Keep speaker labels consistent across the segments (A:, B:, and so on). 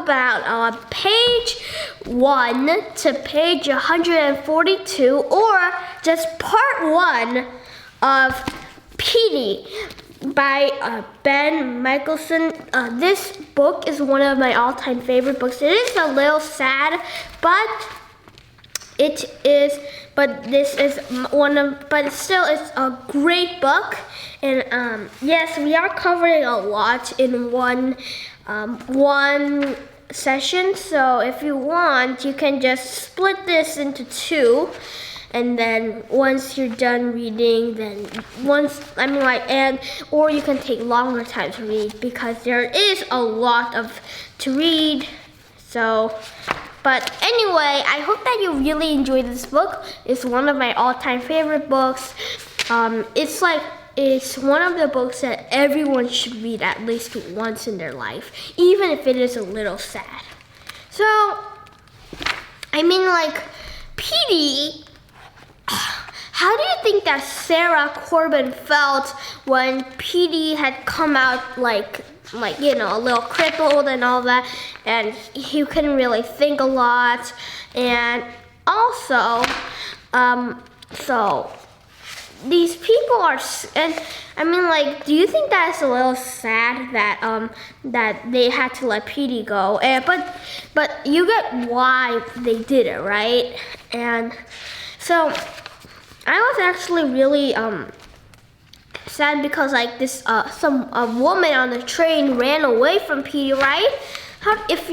A: about page 1 to page 142, or just part 1 of Petey by Ben Michelson. This book is one of my all-time favorite books. It is a little sad, but still it's a great book. And yes, we are covering a lot in one session. So if you want, you can just split this into 2. And then once you're done reading, or you can take longer time to read, because there is a lot to read. So, but anyway, I hope that you really enjoyed this book. It's one of my all-time favorite books. It's one of the books that everyone should read at least once in their life, even if it is a little sad. So, Petey, how do you think that Sarah Corbin felt when Petey had come out a little crippled and all that, and he couldn't really think a lot, and also, so these people are, and do you think that's a little sad that they had to let Petey go? But you get why they did it, right? And so I was actually really sad because a woman on the train ran away from Petey, right? If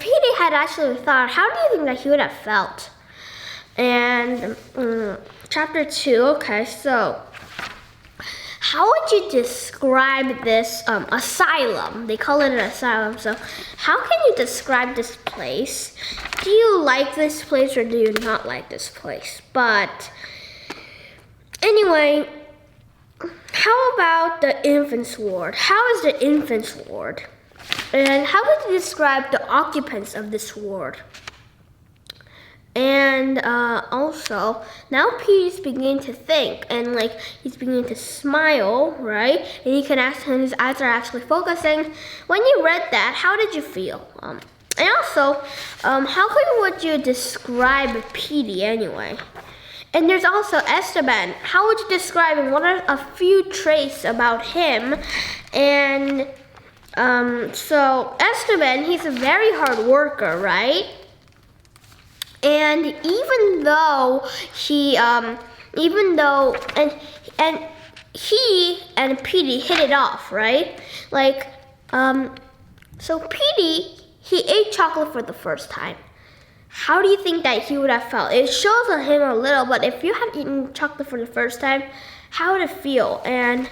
A: Petey had actually thought, how do you think that he would have felt? And chapter 2, okay, so how would you describe this asylum? They call it an asylum, so how can you describe this place? Do you like this place or do you not like this place? But anyway, how about the infants ward? How is the infants ward? And how would you describe the occupants of this ward? And also, now Petey's beginning to think, and he's beginning to smile, right? And you can ask him, his eyes are actually focusing. When you read that, how did you feel? And also, would you describe Petey anyway? And there's also Esteban. How would you describe him? What are a few traits about him? And so Esteban, he's a very hard worker, right? And even though he and he and Petey hit it off, right? So Petey, he ate chocolate for the first time. How do you think that he would have felt? It shows on him a little, but if you had eaten chocolate for the first time, how would it feel? And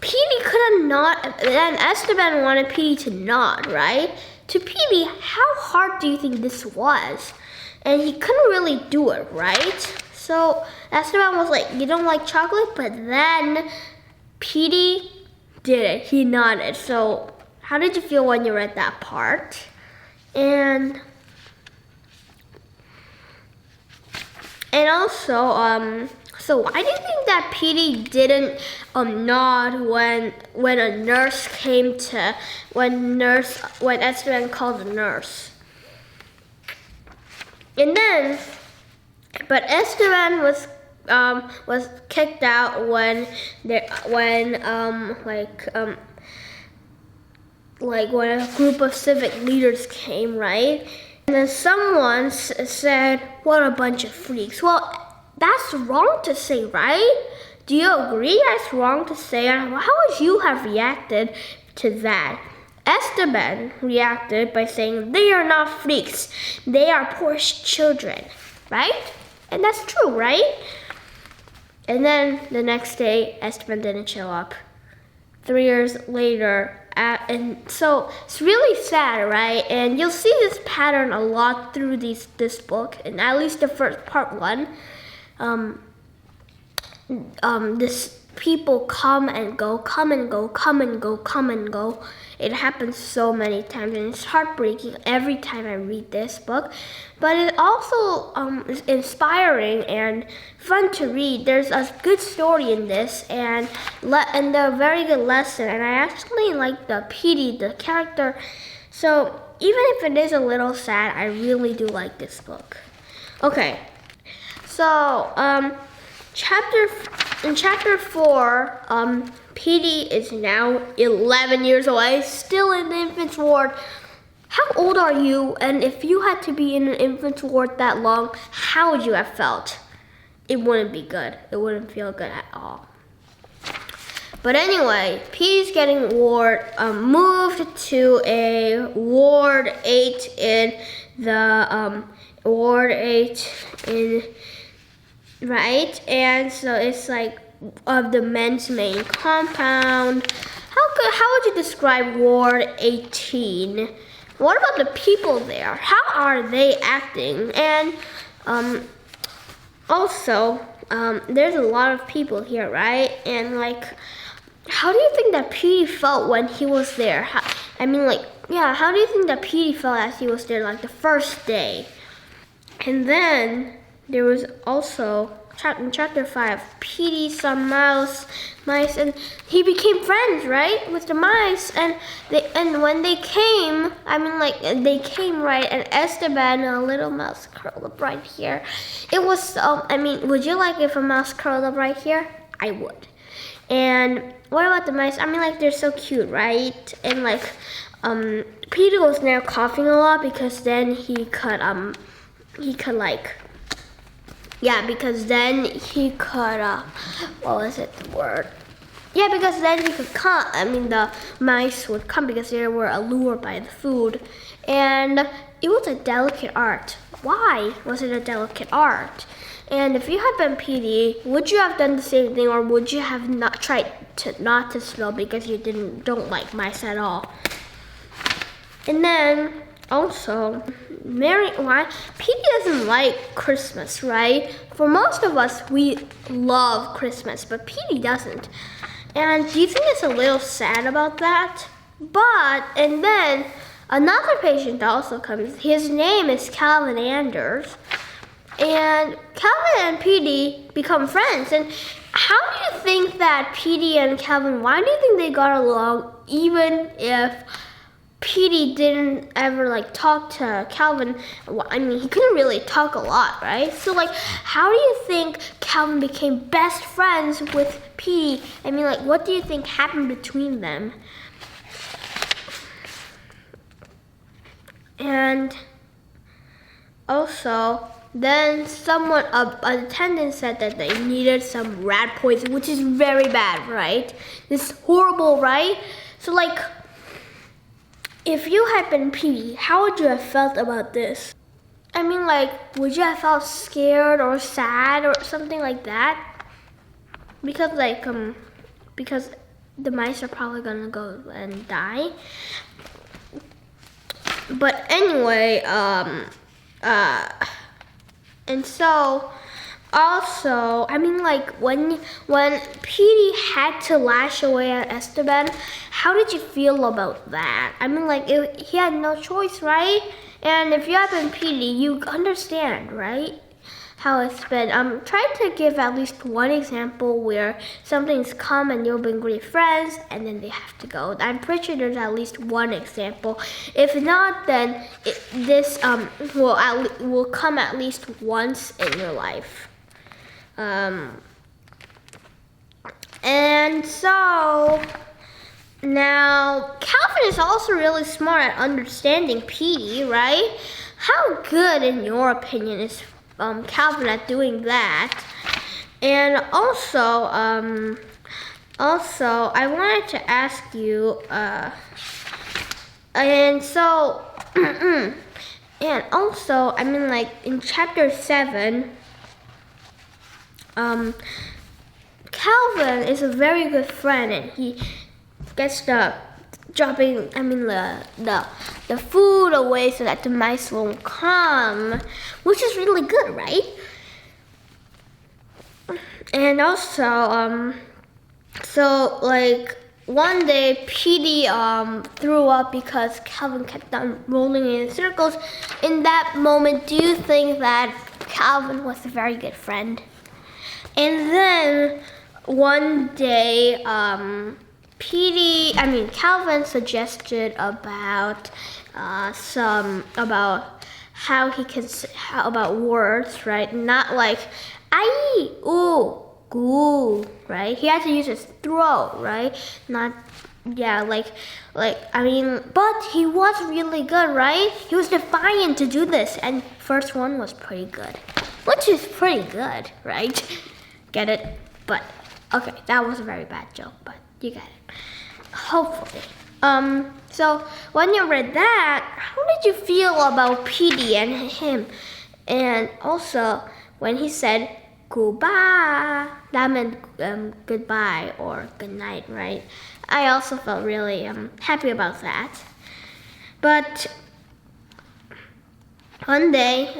A: Petey could have not, and Esteban wanted Petey to nod, right? To Petey, how hard do you think this was? And he couldn't really do it, right? So Esteban was like, you don't like chocolate? But then Petey did it. He nodded. So how did you feel when you read that part? And also, so why do you think that Petey didn't nod when a nurse came to, when Esteban called the nurse? And then, but Esteban was kicked out when a group of civic leaders came, right? And then someone said, "What a bunch of freaks." Well, that's wrong to say, right? Do you agree that's wrong to say? And how would you have reacted to that? Esteban reacted by saying, "They are not freaks. They are poor children," right? And that's true, right? And then the next day, Esteban didn't show up. 3 years later, and so it's really sad, right? And you'll see this pattern a lot through this book, and at least the first part 1. people come and go, come and go, come and go, come and go. It happens so many times, and it's heartbreaking every time I read this book. But it also is inspiring and fun to read. There's a good story in this, and a very good lesson. And I actually like the Petey, the character. So even if it is a little sad, I really do like this book. Okay, so in chapter 4, Petey is now 11 years old, still in the infant's ward. How old are you? And if you had to be in an infant's ward that long, how would you have felt? It wouldn't be good. It wouldn't feel good at all. But anyway, Petey's getting moved to a Ward 8 in the Ward 8 in, right? And so it's like of the men's main compound. How would you describe Ward 18? What about the people there? How are they acting? And also, there's a lot of people here, right? And like, how do you think that Petey felt when he was there? How do you think that Petey felt as he was there, like the first day? And then there was also in chapter 5, Petey saw mice, and he became friends, right, with the mice. And when they came, they came right, and Esteban, a little mouse curled up right here. It was, would you like if a mouse curled up right here? I would. And what about the mice? They're so cute, right? And Petey was now coughing a lot because then because then he could come, the mice would come because they were allured by the food. And it was a delicate art. Why was it a delicate art? And if you had been Petey, would you have done the same thing, or would you have not tried not to smell because you don't like mice at all? And then also, Petey doesn't like Christmas, right? For most of us, we love Christmas, but Petey doesn't. And do you think it's a little sad about that? And then another patient also comes. His name is Calvin Anders. And Calvin and Petey become friends. And how do you think that Petey and Calvin, why do you think they got along even if Petey didn't ever talk to Calvin? He couldn't really talk a lot, right? So how do you think Calvin became best friends with Petey? What do you think happened between them? And also, then an attendant said that they needed some rat poison, which is very bad, right? It's horrible, right? So if you had been Petey, how would you have felt about this? Would you have felt scared or sad or something like that? Because because the mice are probably gonna go and die. But anyway, and so also, when Petey had to lash away at Esteban, how did you feel about that? He had no choice, right? And if you have been Petey, you understand, right? How it's been. Try to give at least one example where something's come and you've been great friends and then they have to go. I'm pretty sure there's at least one example. If not, then this will come at least once in your life. And so now Calvin is also really smart at understanding Petey, right? How good, in your opinion, is Calvin at doing that? And also I wanted to ask you, and so, and also, in chapter 7, Calvin is a very good friend, and he gets the food away so that the mice won't come, which is really good, right? And also, So like one day Petey threw up because Calvin kept on rolling in circles. In that moment, do you think that Calvin was a very good friend? And then one day Calvin suggested about about words, right? Not like I, ooh, goo, right? He had to use his throat, right? Not, yeah, but he was really good, right? He was defiant to do this, and first one was pretty good, which is pretty good, right? Get it? But okay, that was a very bad joke, but you get it. Hopefully. So when you read that, how did you feel about Petey and him? And also when he said goodbye, that meant goodbye or good night, right? I also felt really happy about that. But one day,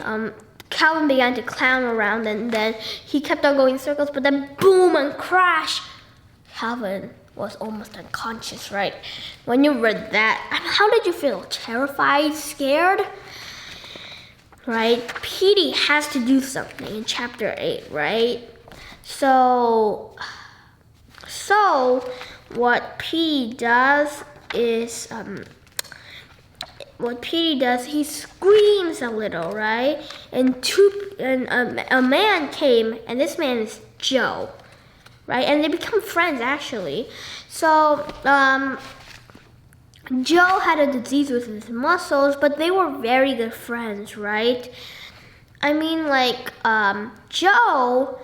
A: Calvin began to clown around, and then he kept on going in circles, but then boom and crash. Calvin was almost unconscious, right? When you read that, how did you feel? Terrified, scared? Right? Petey has to do something in chapter 8, right? So what Petey does is he screams a little, right? And a man came, and this man is Joe, right? And they become friends, actually. So Joe had a disease with his muscles, but they were very good friends, right? I mean, like, Joe,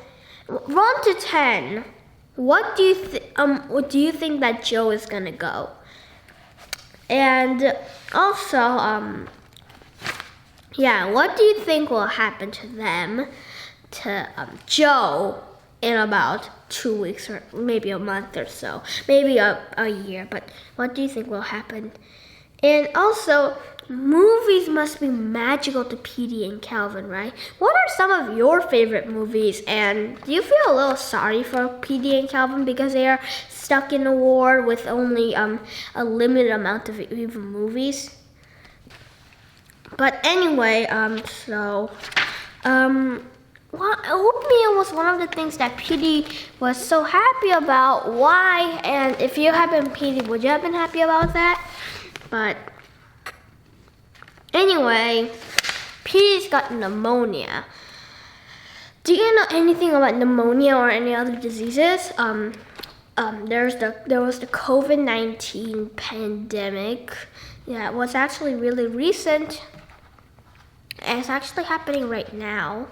A: 1 to 10, what do you think that Joe is gonna go? And also, what do you think will happen to them, to Joe, in about 2 weeks or maybe a month or so, maybe a year, but what do you think will happen? And also, movies must be magical to Petey and Calvin, right? What are some of your favorite movies? And do you feel a little sorry for Petey and Calvin because they are stuck in a war with only a limited amount of even movies? But anyway, oatmeal was one of the things that Petey was so happy about. Why? And if you had been Petey, would you have been happy about that? But anyway, Petey's got pneumonia. Do you know anything about pneumonia or any other diseases? There was the COVID-19 pandemic. Yeah, it was actually really recent. And it's actually happening right now.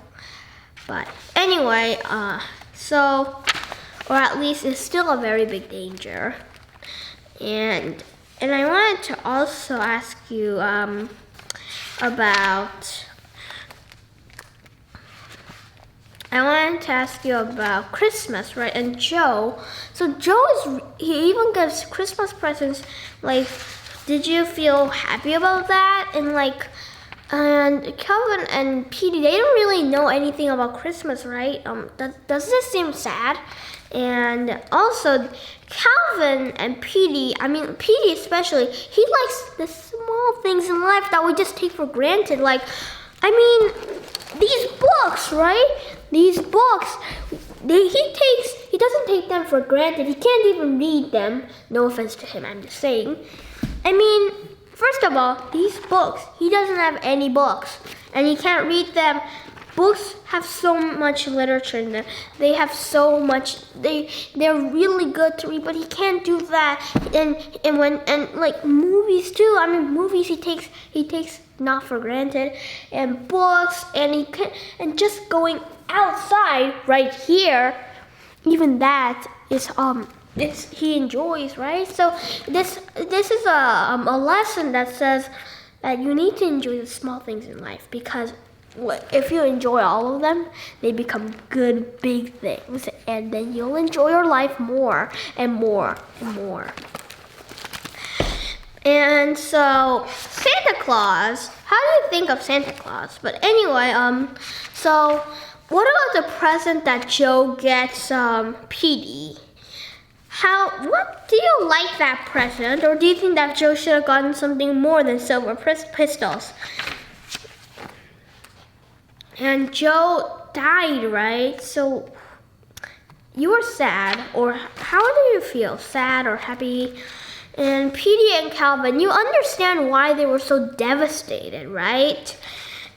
A: But anyway, or at least it's still a very big danger. And I wanted to also ask you about Christmas, right? And Joe. So he even gives Christmas presents. Like, did you feel happy about that? And Calvin and Petey, they don't really know anything about Christmas, right? Does this seem sad? And also, Calvin and Petey, Petey especially, he likes the small things in life that we just take for granted. Like, these books, right? These books, he doesn't take them for granted. He can't even read them. No offense to him, I'm just saying. First of all, these books, he doesn't have any books, and he can't read them. Books have so much literature in them. They have so much. They're really good to read, but he can't do that. And like movies too. Movies he takes not for granted, and books, and just going outside right here. Even that is he enjoys, right? So this is a lesson that says that you need to enjoy the small things in life, because if you enjoy all of them, they become good big things, and then you'll enjoy your life more and more and more. And so Santa Claus, how do you think of Santa Claus? But anyway, so what about the present that Joe gets Petey? What do you like that present, or do you think that Joe should have gotten something more than silver pistols? And Joe died, right? So you were sad, or how do you feel? Sad or happy? And Petey and Calvin, you understand why they were so devastated, right?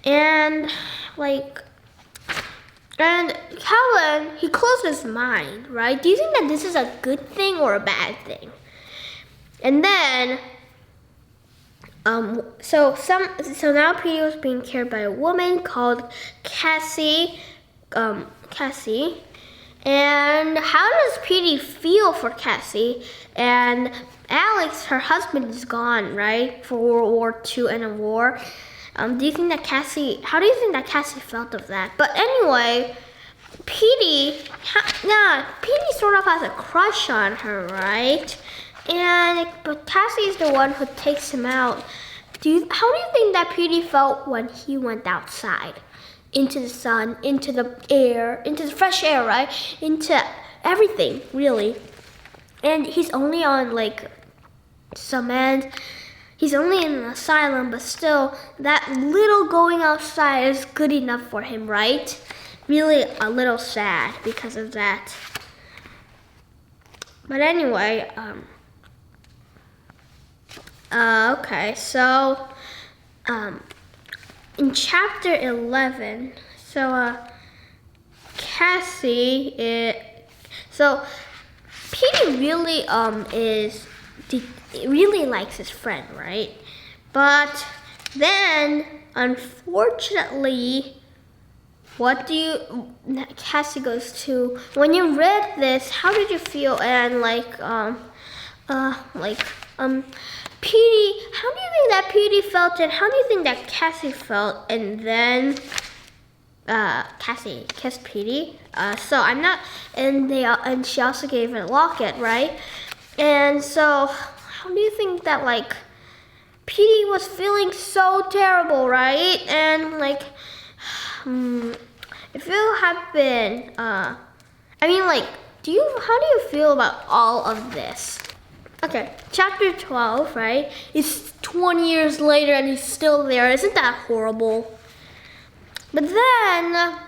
A: And Calvin, he closed his mind, right? Do you think that this is a good thing or a bad thing? And then, so now Petey was being cared by a woman called Cassie. And how does Petey feel for Cassie? And Alex, her husband, is gone, right? For World War II and a war. How do you think that Cassie felt of that? But anyway, Petey sort of has a crush on her, right? But Cassie's the one who takes him out. How do you think that Petey felt when he went outside? Into the sun, into the air, into the fresh air, right? Into everything, really. And he's only on cement. He's only in an asylum, but still, that little going outside is good enough for him, right? Really a little sad because of that. But anyway, okay, so, in chapter 11, Petey really likes his friend, right? But then, unfortunately, Cassie goes to, when you read this, how did you feel? And Petey, how do you think that Petey felt, and how do you think that Cassie felt? And then Cassie kissed Petey. And she also gave him a locket, right? And so, how do you think that Petey was feeling so terrible, right? And if you have been, how do you feel about all of this? Okay, chapter 12, right? It's 20 years later and he's still there. Isn't that horrible? But then,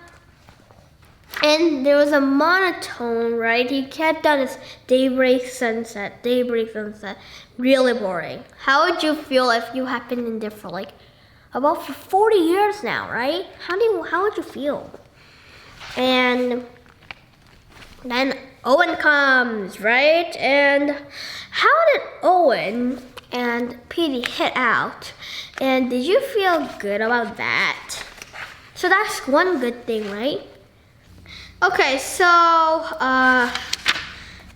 A: and there was a monotone, right? He kept on his daybreak, sunset. Really boring. How would you feel if you had been in there for about 40 years now, right? How would you feel? And then Owen comes, right? And how did Owen and Petey hit out? And did you feel good about that? So that's one good thing, right? Okay, so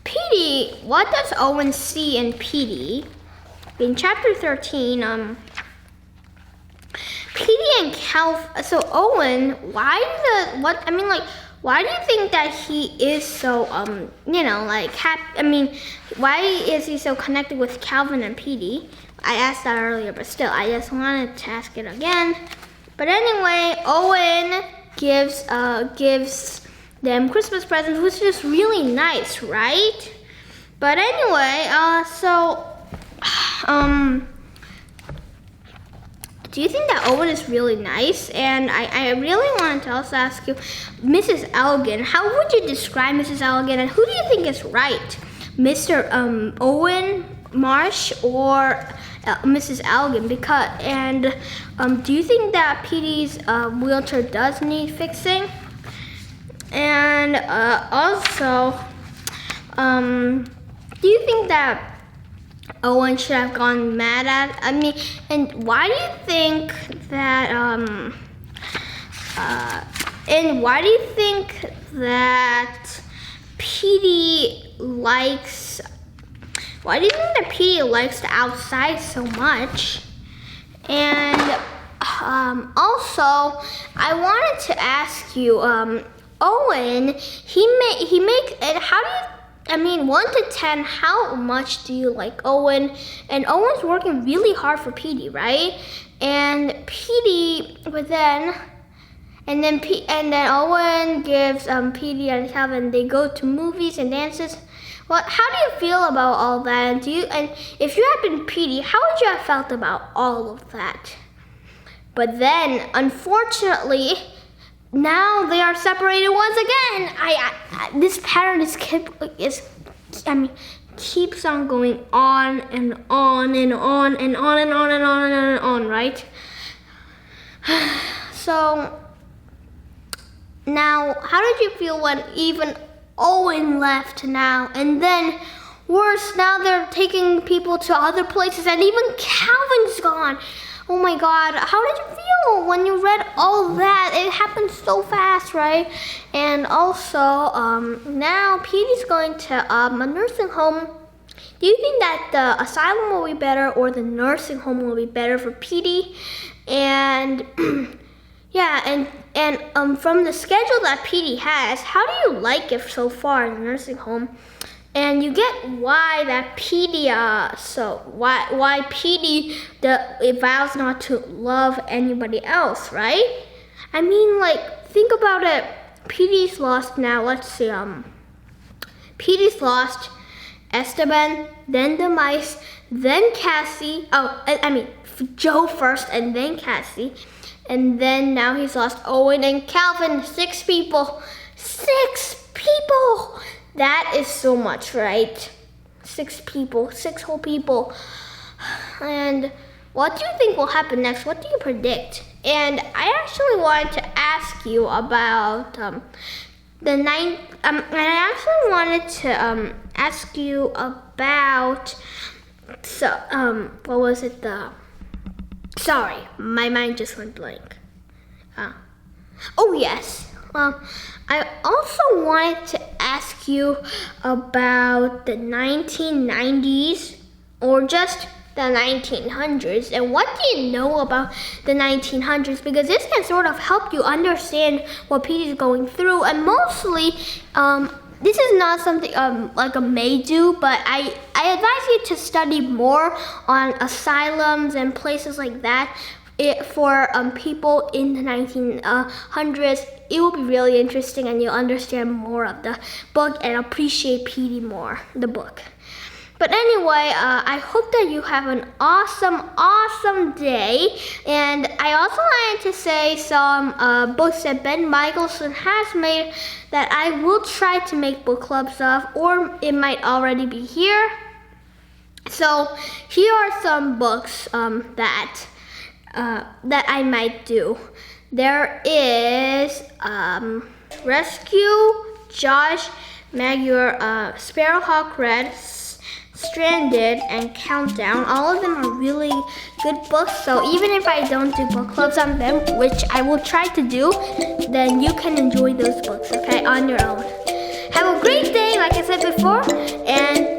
A: Petey, what does Owen see in Petey? In chapter 13, Petey and Owen, why do you think that he is so, why is he so connected with Calvin and Petey? I asked that earlier, but still, I just wanted to ask it again. But anyway, Owen gives them Christmas presents, which is really nice, right? But anyway, do you think that Owen is really nice? And I really wanted to also ask you, Mrs. Elgin, how would you describe Mrs. Elgin, and who do you think is right? Mr. Owen Marsh or Mrs. Elgin? Do you think that Petey's wheelchair does need fixing? And also, do you think that Owen should have gone mad at? And why do you think that? And why do you think that Petey likes? Why do you think that Petey likes the outside so much? And also, I wanted to ask you, Owen, he makes. How do you? 1 to 10, how much do you like Owen? And Owen's working really hard for Petey, right? And Petey, then Owen gives Petey and Calvin, they go to movies and dances. How do you feel about all that? And if you had been Petey, how would you have felt about all of that? But then, unfortunately, now they are separated once again. This pattern keeps on going on and on and on and on and on and on and on, right? So now, how did you feel when even Owen left now? And then worse, now they're taking people to other places and even Calvin's gone. Oh my God, how did you feel when you read all that? It happened so fast, right? And also, now Petey's going to a nursing home. Do you think that the asylum will be better or the nursing home will be better for Petey? And yeah, and from the schedule that Petey has, how do you like it so far in the nursing home? And you get why that Petey, why Petey vows not to love anybody else, right? I mean, like, think about it. Petey's lost now. Let's see. Petey's lost Esteban, then the mice, then Cassie. Joe first, and then Cassie, and then now he's lost Owen and Calvin. 6 people. 6 people. That is so much, right? 6 people, 6 whole people. And what do you think will happen next? What do you predict? And I actually wanted to ask you about what was it? Sorry, my mind just went blank. Oh yes. I also wanted to ask you about the 1990s or just the 1900s, and what do you know about the 1900s, because this can sort of help you understand what Petey's going through. And mostly, this is not something like a may do, but I advise you to study more on asylums and places like that. For people in the 1900s, it will be really interesting, and you'll understand more of the book and appreciate Petey more, the book. But anyway, I hope that you have an awesome day. And I also wanted to say some books that Ben Michelson has made that I will try to make book clubs of, or it might already be here. So here are some books that I might do. There is Rescue, Josh, Maguire, Sparrowhawk Red, Stranded, and Countdown. All of them are really good books, so even if I don't do book clubs on them, which I will try to do, then you can enjoy those books, okay, on your own. Have a great day, like I said before, and